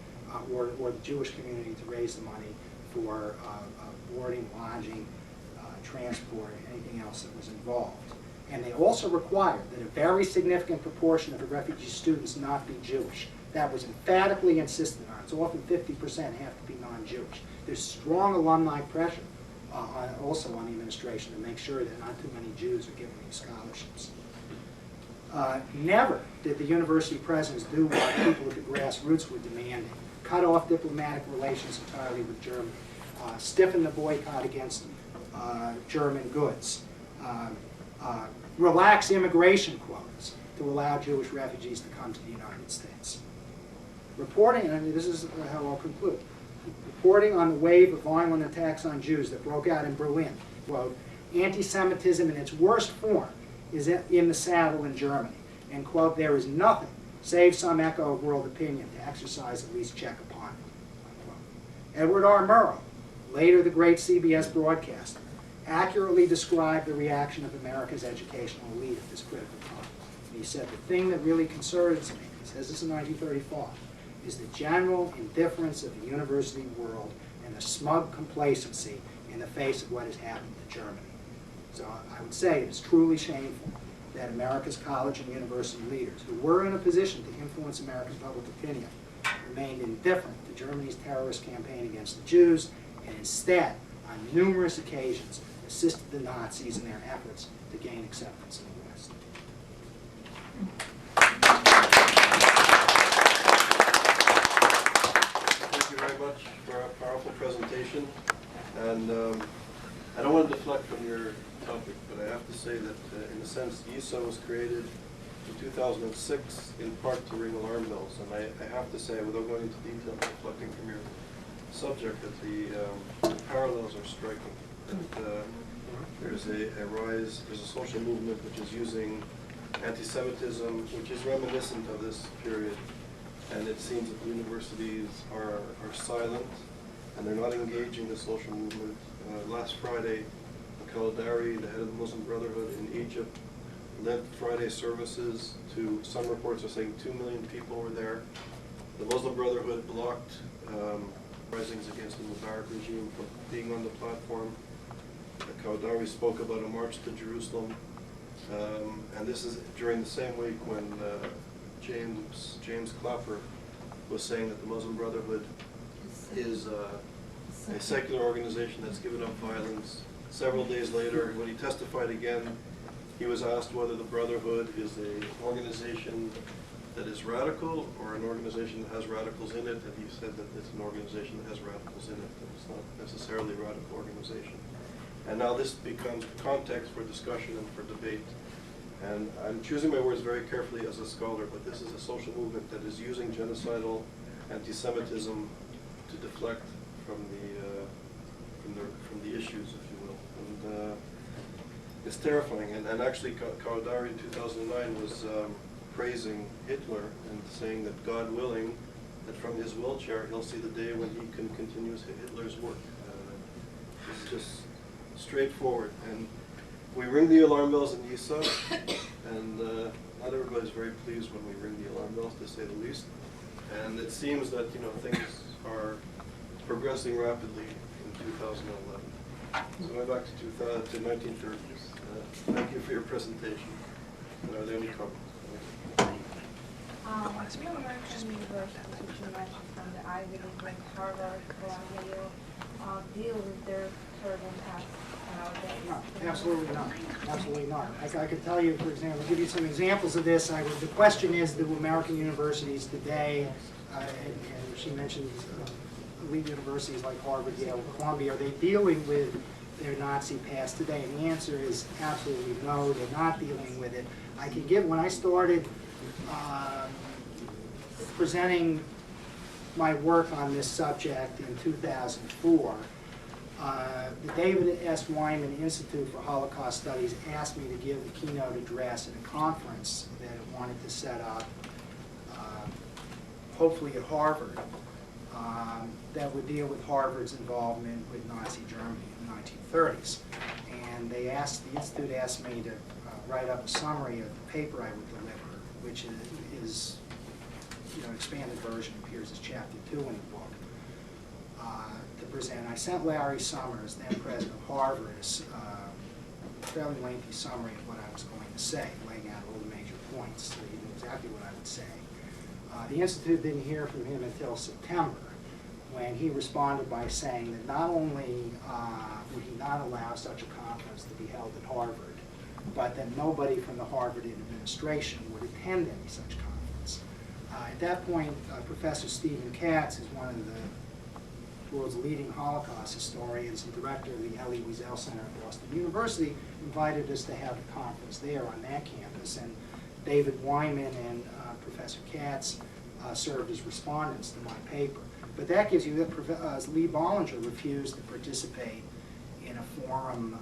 or the Jewish community to raise the money for boarding, lodging, transport, anything else that was involved. And they also required that a very significant proportion of the refugee students not be Jewish. That was emphatically insisted on. It's often 50% have to be non-Jewish. There's strong alumni pressure also on the administration to make sure that not too many Jews are given these scholarships. Never did the university presidents do what people at the grassroots were demanding: cut off diplomatic relations entirely with Germany, stiffen the boycott against German goods, relax immigration quotas to allow Jewish refugees to come to the United States. Reporting, and this is how I'll conclude, reporting on the wave of violent attacks on Jews that broke out in Berlin, quote, anti-Semitism in its worst form is in the saddle in Germany, and quote, there is nothing save some echo of world opinion to exercise at least check upon it, unquote. Edward R. Murrow, later the great CBS broadcaster, accurately described the reaction of America's educational elite at this critical time. And he said, the thing that really concerns me, he says this in 1935, is the general indifference of the university world and the smug complacency in the face of what has happened to Germany. So I would say it is truly shameful that America's college and university leaders, who were in a position to influence American public opinion, remained indifferent to Germany's terrorist campaign against the Jews, and instead, on numerous occasions, assisted the Nazis in their efforts to gain acceptance in the West. Thank you very much for a powerful presentation. And I don't want to deflect from your topic, but I have to say that, in a sense, YIISA was created in 2006 in part to ring alarm bells. And I have to say, without going into detail, reflecting from your subject, that the parallels are striking. That, there's a rise, there's a social movement which is using anti-Semitism, which is reminiscent of this period. And it seems that the universities are silent, and they're not engaging the social movement. Last Friday, Al-Dari, the head of the Muslim Brotherhood in Egypt, led Friday services to, some reports are saying 2 million people were there. The Muslim Brotherhood blocked risings against the Mubarak regime from being on the platform. Al-Dari spoke about a march to Jerusalem. And this is during the same week when James Clapper was saying that the Muslim Brotherhood is a secular organization that's given up violence. Several days later, when he testified again, he was asked whether the Brotherhood is an organization that is radical or an organization that has radicals in it, and he said that it's an organization that has radicals in it, and it's not necessarily a radical organization. And now this becomes context for discussion and for debate. And I'm choosing my words very carefully as a scholar, but this is a social movement that is using genocidal anti-Semitism to deflect from the issues, if you will. And it's terrifying. And actually, Al-Dari in 2009 was praising Hitler and saying that, God willing, that from his wheelchair he'll see the day when he can continue Hitler's work. It's just straightforward. And we ring the alarm bells in YIISA, and not everybody's very pleased when we ring the alarm bells, to say the least. And it seems that things are progressing rapidly in 2011. So going back to 1930s. Thank you for your presentation. And are there any comments? Two American universities, which you mentioned from the Ivy League, like Harvard, Columbia, deal with their third impact nowadays? No, absolutely not. Absolutely not. I could tell you, for example, give you some examples of this. The question is, do American universities today, and she mentioned elite universities like Harvard, Yale, Columbia, are they dealing with their Nazi past today? And the answer is absolutely no, they're not dealing with it. I can give, when I started presenting my work on this subject in 2004, the David S. Wyman Institute for Holocaust Studies asked me to give the keynote address at a conference that it wanted to set up, hopefully at Harvard, that would deal with Harvard's involvement with Nazi Germany in the 1930s. And the Institute asked me to write up a summary of the paper I would deliver, which is expanded version, appears as chapter 2 in the book, to present. I sent Larry Summers, then president of Harvard, a fairly lengthy summary of what I was going to say, laying out all the major points, so he knew exactly what I would say. The Institute didn't hear from him until September, when he responded by saying that not only would he not allow such a conference to be held at Harvard, but that nobody from the Harvard administration would attend any such conference. At that point, Professor Stephen Katz is one of the world's leading Holocaust historians and director of the YIISA Center at Boston University, invited us to have a conference there on that campus. And David Wyman and Professor Katz served as respondents to my paper. But that gives you that Lee Bollinger refused to participate in a forum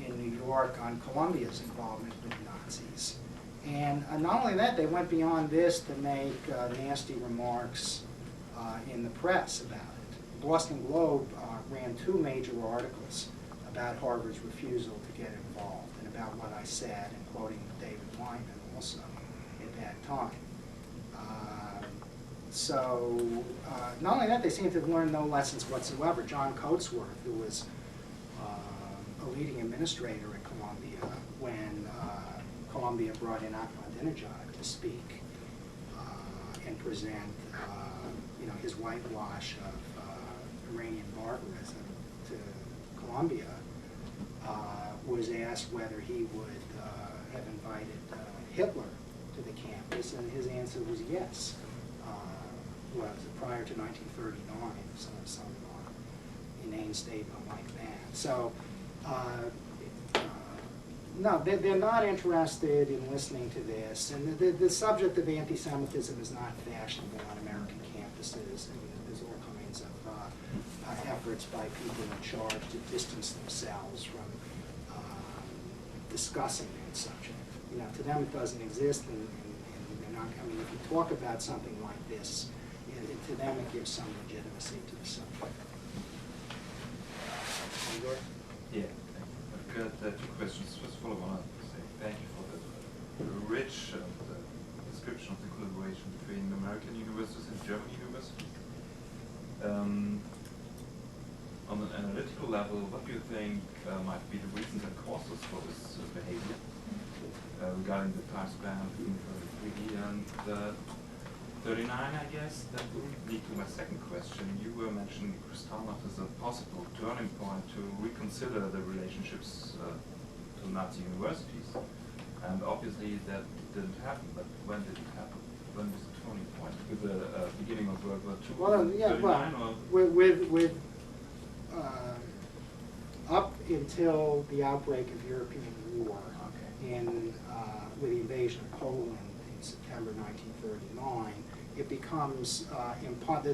in New York on Columbia's involvement with Nazis. And not only that, they went beyond this to make nasty remarks in the press about it. The Boston Globe ran 2 major articles about Harvard's refusal to get involved and about what I said, and quoting David Wyman also at that time. So not only that, they seem to have learned no lessons whatsoever. John Coatsworth, who was a leading administrator at Columbia when Columbia brought in Ahmadinejad to speak and present his whitewash of Iranian barbarism to Columbia, was asked whether he would have invited Hitler to the campus, and his answer was yes. Prior to 1939, some inane statement like that. So, no, they're not interested in listening to this. And the subject of anti-Semitism is not fashionable on American campuses. And there's all kinds of efforts by people in charge to distance themselves from discussing that subject. To them it doesn't exist, and they're not. I mean, if you talk about something like this, to them it gives some legitimacy to the subject. Yeah, I've got 2 questions. First of all, I want to say thank you for the rich description of the collaboration between American universities and German universities. On an analytical level, what do you think might be the reasons and causes for this behavior regarding the time span between 33 and 39, I guess? That would lead to my second question. You were mentioning Kristallnacht as a possible turning point to reconsider the relationships to Nazi universities. And obviously that didn't happen, but when did it happen? When was the turning point? With the beginning of World War II? Well, yeah, 39, up until the outbreak of European war, okay. and with the invasion of Poland in September 1939, it becomes,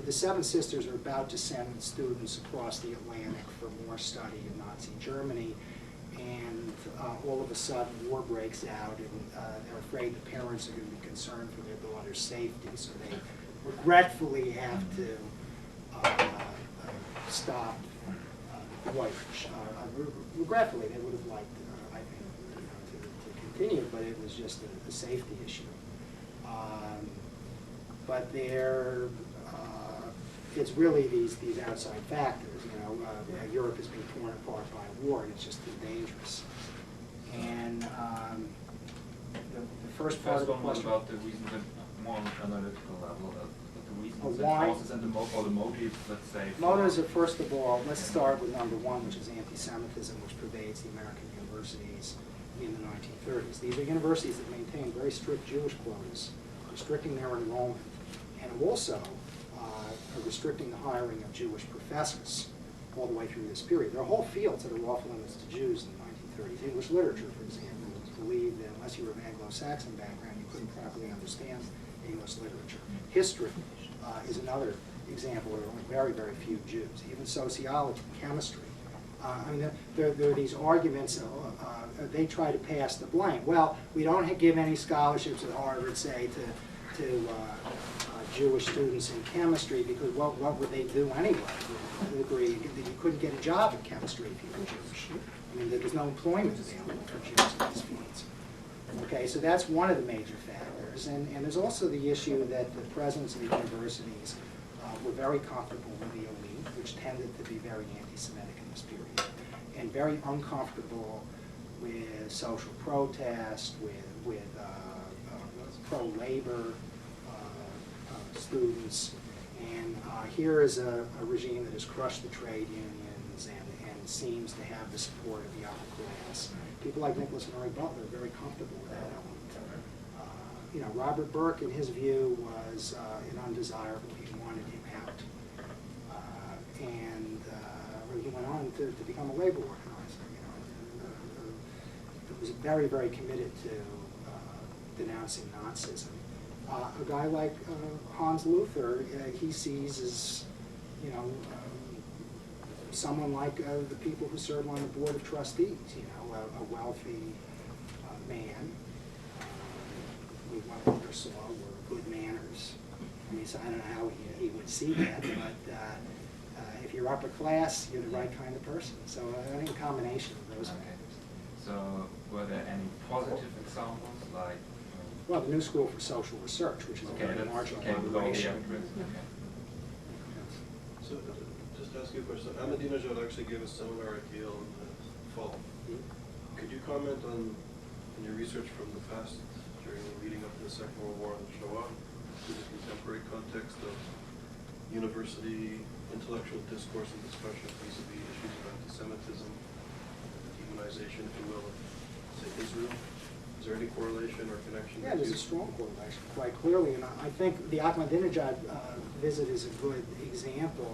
the Seven Sisters are about to send students across the Atlantic for more study in Nazi Germany, and all of a sudden war breaks out, and they're afraid the parents are going to be concerned for their daughter's safety, so they regretfully have to stop the voyage. Regretfully, they would have liked, I think, to continue, but it was just a safety issue. But they're it's really these outside factors, you know. Europe is being torn apart by war, and it's just too dangerous. And the first part of the one was question. about the reasons at more on the analytical level, the reasons why? and causes and or the motives, let's say. Motives are, first of all, let's start with number one, which is anti-Semitism, which pervades the American universities in the 1930s. These are universities that maintain very strict Jewish quotas, restricting their enrollment, and also restricting the hiring of Jewish professors all the way through this period. There are whole fields that are off limits to Jews in the 1930s. English literature, for example, was believed that unless you were of Anglo-Saxon background, you couldn't properly understand English literature. History is another example where there are only very, very few Jews. Even sociology, chemistry. I mean, there are these arguments, they try to pass the blame. Well, we don't give any scholarships at Harvard, say, to Jewish students in chemistry, because what would they do anyway? You agree that you couldn't get a job in chemistry if you were Jewish. I mean, there's no employment available for Jews in these fields. Okay, so that's one of the major factors. And there's also the issue that the presidents of the universities were very comfortable with the elite, which tended to be very anti-Semitic in this period, and very uncomfortable with social protest, with pro-labor students. And here is a regime that has crushed the trade unions and seems to have the support of the upper class. People like Nicholas Murray Butler are very comfortable with that element. You know, Robert Burke, in his view, was an undesirable. He wanted him out. And he went on to become a labor organizer. You know, he was very, very committed to denouncing Nazism. A guy like Hans Luther, he sees as, you know, someone like the people who serve on the board of trustees, you know, a wealthy man with what Luther saw were good manners. I mean, so I don't know how he would see that, but if you're upper class, you're the right kind of person. So I think a combination of those factors. So were there any positive examples, like? Well, the New School for Social Research, which is a very marginal operation. So, just to ask you a question, Ahmadinejad actually gave a seminar at Yale in the fall. Could you comment on your research from the past, during the leading up to the Second World War and the Shoah, to the contemporary context of university intellectual discourse and discussion vis-a-vis issues of anti-Semitism, demonization, if you will, of, say, Israel? Is there any correlation or connection? Yeah, there's a strong correlation, quite clearly, and I think the Ahmadinejad visit is a good example.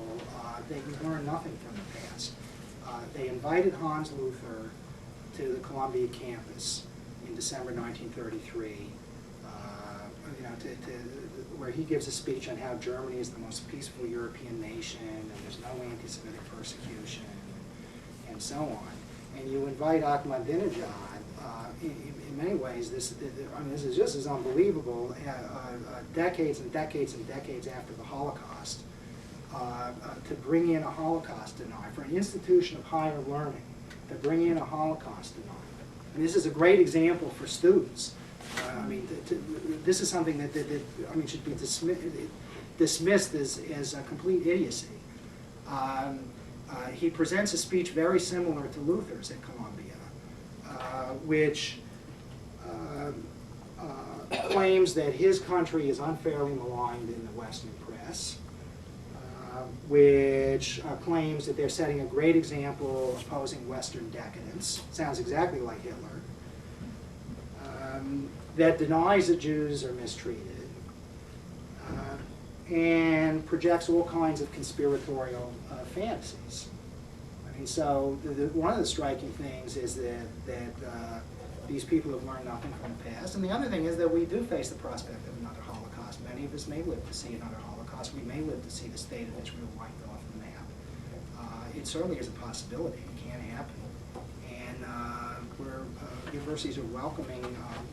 They learned nothing from the past. They invited Hans Luther to the Columbia campus in December 1933, you know, where he gives a speech on how Germany is the most peaceful European nation, and there's no anti-Semitic persecution, and so on. And you invite Ahmadinejad. In many ways, this is just as unbelievable. Decades and decades and decades after the Holocaust, to bring in a Holocaust denier for an institution of higher learning, to bring in a Holocaust denier. And this is a great example for students. I mean, this is something that should be dismissed as a complete idiocy. He presents a speech very similar to Luther's at Columbia, which claims that his country is unfairly maligned in the Western press, which claims that they're setting a great example opposing Western decadence. Sounds exactly like Hitler. That denies that Jews are mistreated, and projects all kinds of conspiratorial fantasies. I mean, so one of the striking things is that these people have learned nothing from the past, and the other thing is that we do face the prospect of another Holocaust. Many of us may live to see another Holocaust. We may live to see the state of Israel wiped off the map. It certainly is a possibility. It can happen, and universities are welcoming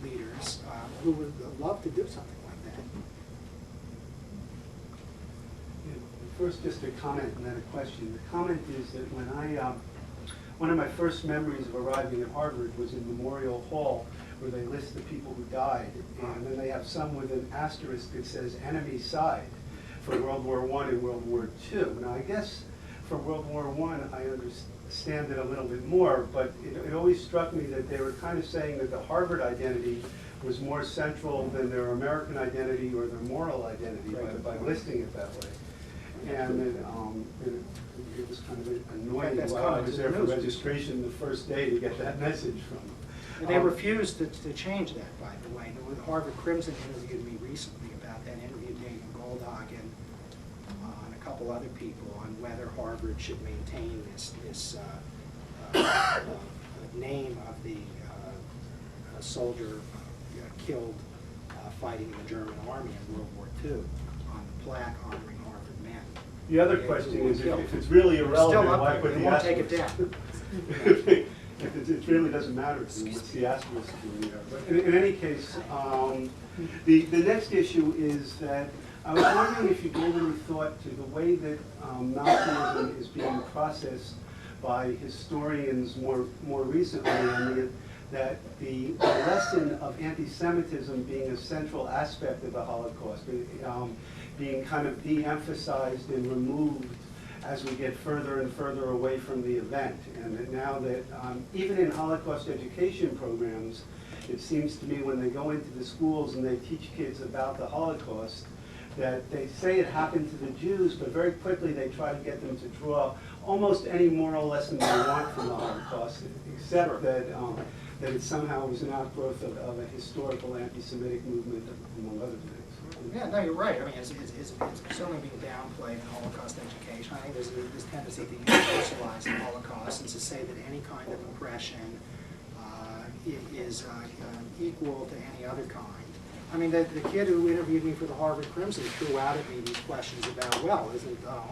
leaders who would love to do something like that. First, just a comment and then a question. The comment is that when one of my first memories of arriving at Harvard was in Memorial Hall, where they list the people who died, and then they have some with an asterisk that says enemy side. for World War I and World War II. Now, I guess for World War I, I understand it a little bit more, but it always struck me that they were kind of saying that the Harvard identity was more central than their American identity or their moral identity by listing it that way. And it was kind of annoying That's while I common was to there the for news. registration the first day to get that message from them. And they refused to change that, by the way. The Harvard Crimson interviewed me recently about that, interviewed David Goldhagen and a couple other people on whether Harvard should maintain this name of the soldier killed fighting in the German army in World War II on the plaque honoring Harvard men. The other question is, if it's really irrelevant, Still up why there. put They the won't take it asterisk? down. If it really doesn't matter to me, what's the asterisk doing there? But in any case, the next issue is that I was wondering if you gave any thought to the way that Nazism is being processed by historians more recently, and that the lesson of anti-Semitism being a central aspect of the Holocaust, being kind of de-emphasized and removed as we get further and further away from the event. And that now that even in Holocaust education programs, it seems to me when they go into the schools and they teach kids about the Holocaust, that they say it happened to the Jews, but very quickly they try to get them to draw almost any moral lesson they want from the Holocaust, except that it somehow was an outgrowth of a historical anti-Semitic movement, among other things. Yeah, no, you're right. I mean, it's certainly being downplayed in Holocaust education. I think there's this tendency to universalize the Holocaust and to say that any kind of oppression is equal to any other kind. I mean, the kid who interviewed me for the Harvard Crimson threw out at me these questions about, well,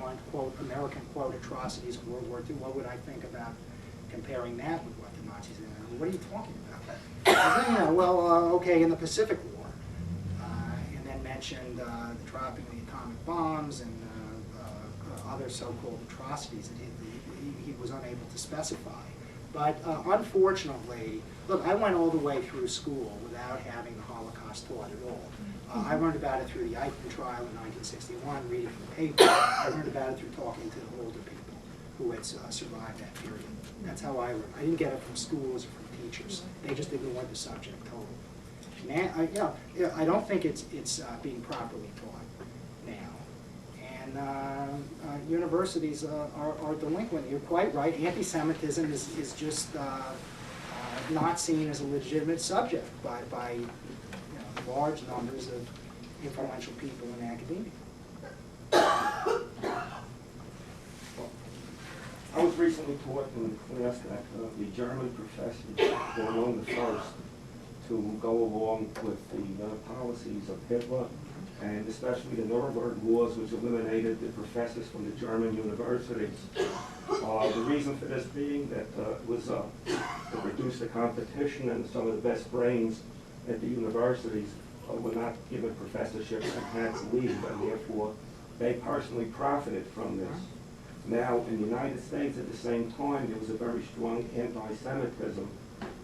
aren't, quote, American, quote, atrocities of World War II, what would I think about comparing that with what the Nazis did? What are you talking about? I said, yeah, well, okay, in the Pacific War, and then mentioned the dropping of the atomic bombs and other so-called atrocities that he was unable to specify. But unfortunately, look, I went all the way through school without having the Holocaust taught at all. I learned about it through the Eichmann trial in 1961, reading the paper. I learned about it through talking to older people who had survived that period. That's how I learned. I didn't get it from schools or from teachers. They just ignored the subject totally. Now, I don't think it's being properly taught now. And universities are delinquent. You're quite right. Anti-Semitism is just not seen as a legitimate subject by large numbers of influential people in academia. I was recently taught in class that the German professors were among the first to go along with the policies of Hitler, and especially the Norwood laws, which eliminated the professors from the German universities. The reason for this being that it was to reduce the competition, and some of the best brains at the universities were not given professorships and had to leave, and therefore they personally profited from this. Now, in the United States at the same time, there was a very strong anti-Semitism,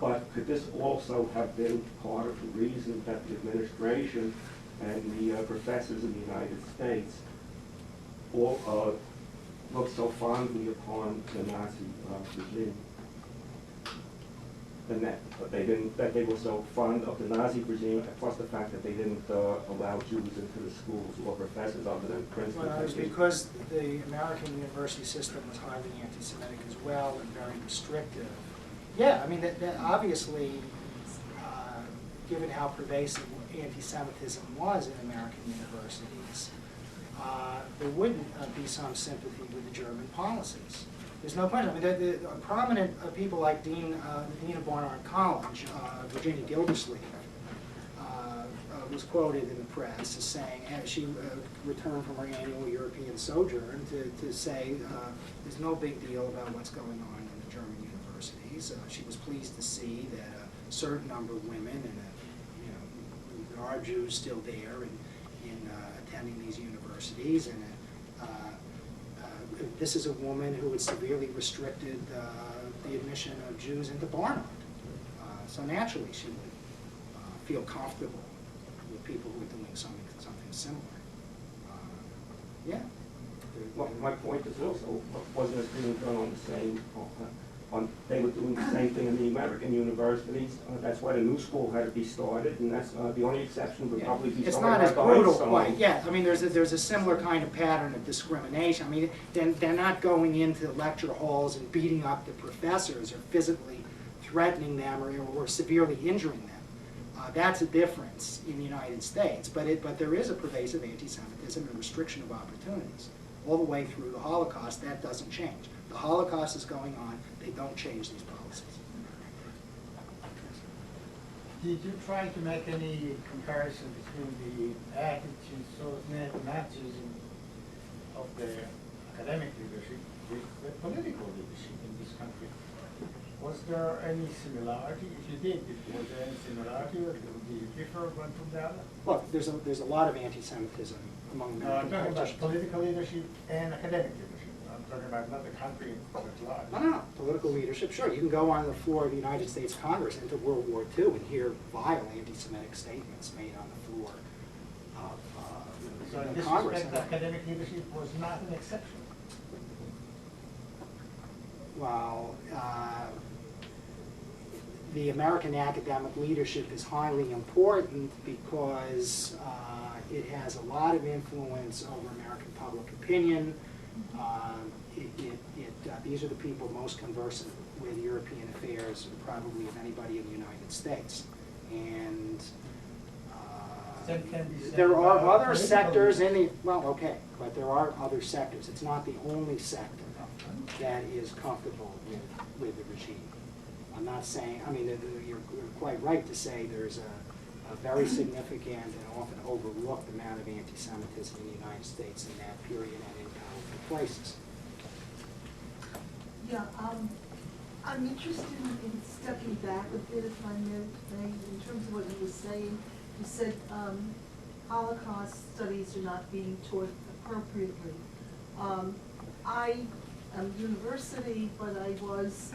but could this also have been part of the reason that the administration and the professors in the United States all looked so fondly upon the Nazi regime? And that they were so fond of the Nazi regime, plus the fact that they didn't allow Jews into the schools or professors other than Princeton. Well, it was because the American university system was highly anti-Semitic as well and very restrictive. Yeah, I mean, that obviously, given how pervasive anti-Semitism was in American universities, there wouldn't be some sympathy with the German policies. There's no question. I mean, the prominent people like the Dean of Barnard College, Virginia Gildersleeve, was quoted in the press as saying, as she returned from her annual European sojourn, to say there's no big deal about what's going on in the German universities. She was pleased to see that a certain number of women, and there are Jews still there in attending these universities, and this is a woman who had severely restricted the admission of Jews into Barnard. So naturally she would feel comfortable with people who were doing something similar. Yeah. Well, my point is also, wasn't this being done on the same, they were doing the same thing in the American universities. That's why the new school had to be started, and that's, the only exception would Yeah. probably be It's somewhere not as like brutal Einstein. quite, yeah, I mean, there's a similar kind of pattern of discrimination. I mean, they're not going into lecture halls and beating up the professors or physically threatening them or severely injuring them. That's a difference in the United States, but there is a pervasive anti-Semitism and restriction of opportunities all the way through the Holocaust. That doesn't change. The Holocaust is going on, they don't change these policies. Did you try to make any comparison between the attitudes towards Nazism of the academic leadership with the political leadership in this country? Was there any similarity? If you did, was there any similarity, or did you differ one from the other? Look, there's a lot of anti-Semitism among No, I'm American talking about politicians. political leadership and academic leadership. I'm talking about not the country at large. No. Political leadership, sure. You can go on the floor of the United States Congress into World War II and hear vile anti-Semitic statements made on the floor So in of this Congress. respect, academic leadership was not an exception. Well, the American academic leadership is highly important because it has a lot of influence over American public opinion. These are the people most conversant with European affairs, probably of anybody in the United States. And Same can be said there are about other political sectors in leadership. the, well, okay, but there are other sectors. It's not the only sector that is comfortable with the regime. I'm not saying, I mean, you're quite right to say there's a very significant and often overlooked amount of anti-Semitism in the United States in that period and in powerful places. Yeah, I'm interested in stepping back a bit, if I may, in terms of what you were saying. You said Holocaust studies are not being taught appropriately. I am university, but I was